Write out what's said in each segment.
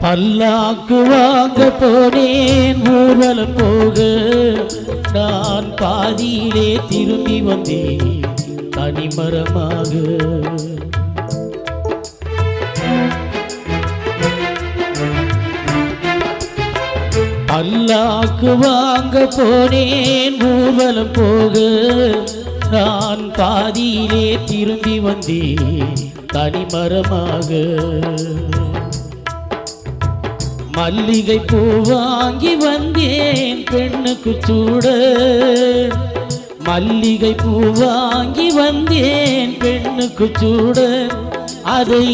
பல்லாக்கு வாங்க போனேன் ஊர்வலம் போக, நான் பாதியிலே திரும்பி வந்தேன் தனிமரமாக. பல்லாக்கு வாங்க போனேன் ஊர்வலம் போக, நான் பாதியிலே திரும்பி வந்தேன் தனிமரமாக. மல்லிகை பூ வாங்கி வந்தேன் பெண்ணுக்கு சூட, மல்லிகை பூ வாங்கி வந்தேன் பெண்ணுக்கு சூட, அதை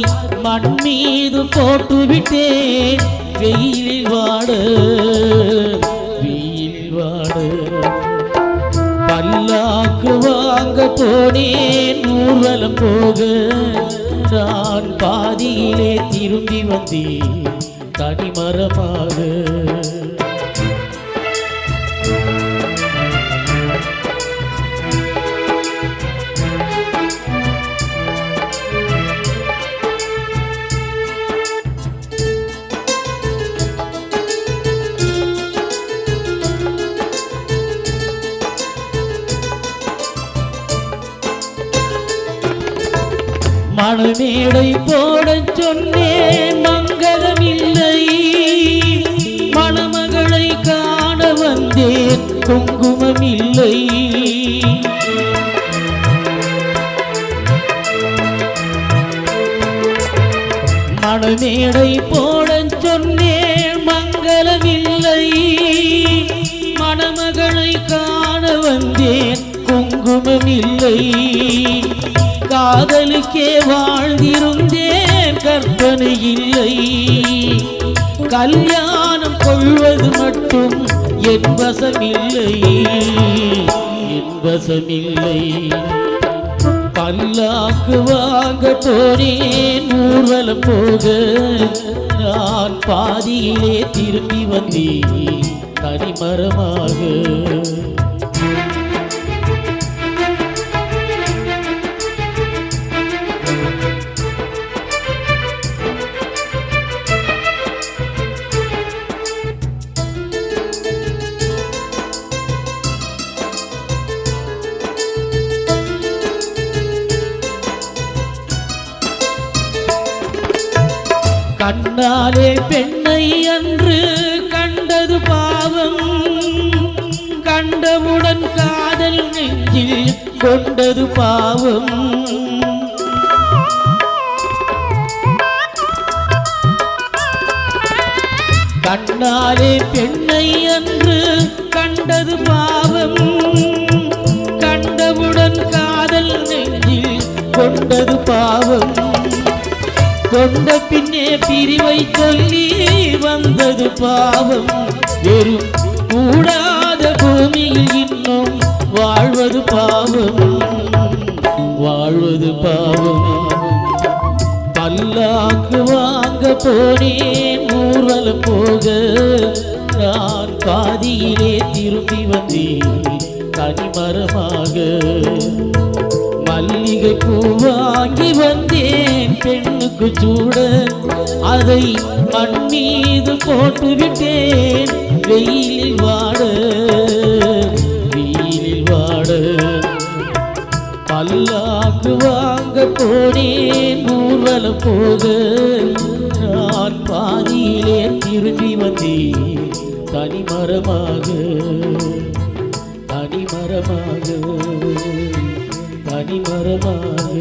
மண் மீது போட்டு விட்டேன் வெயிலில் வாட, வெயிலில் வாட. பல்லாக்கு வாங்க போனேன் ஊர்வலம் போக, நான் பாதியிலே திரும்பி வந்தேன் தனிமரமாக. மணமேடை போட சொன்னேன் மங்களம் இல்லை, மணமகளை காண வந்தேன் குங்குமம் இல்லை. மணமேடை போட சொன்னேன் மங்களம் இல்லை, மணமகளை காண வந்தேன் குங்குமம் இல்லை. காதலுக்கே வாழ்ந்திருந்தேன் கற்பனை இல்லை, கல்யாணம் கொள்வது மட்டும் என் வசமில்லை, என் வசமில்லை. பல்லாக்கு வாங்க போனேன் ஊர்வலம் போக, நான் பாதியிலே திரும்பி வந்தேன் தனிமரமாக. கண்ணாலே பெண்ணை அன்று கண்டது பாவம், கண்டவுடன் காதல் நெஞ்சில் கொண்டது பாவம். கண்ணாலே பெண்ணை அன்று கண்டது பாவம், கண்டவுடன் காதல் நெஞ்சில் கொண்டது பாவம். கொண்ட பின்னே பிரிவை சொல்லி வந்தது பாவம், வெறும் கூடாத பூமியில் இன்னும் வாழ்வது பாவம், வாழ்வது பாவம். பல்லாக்கு வாங்க போனேன் ஊர்வலம் போக, நான் பாதியிலே திரும்பி வந்தேன் தனிமரமாக. மல்லிகை பூ வாங்கி வந்தேன் பெண்ணுக்கு சூட, அதை மண் மீது போட்டு விட்டேன் வெயிலில் வாட, வெயிலில் வாட. பல்லாக்கு வாங்க போனேன் ஊர்வலம் போக, நான் பாதியிலே திரும்பி வந்தேன் தனிமரமாக, தனிமரமாக, தனிமரமாக.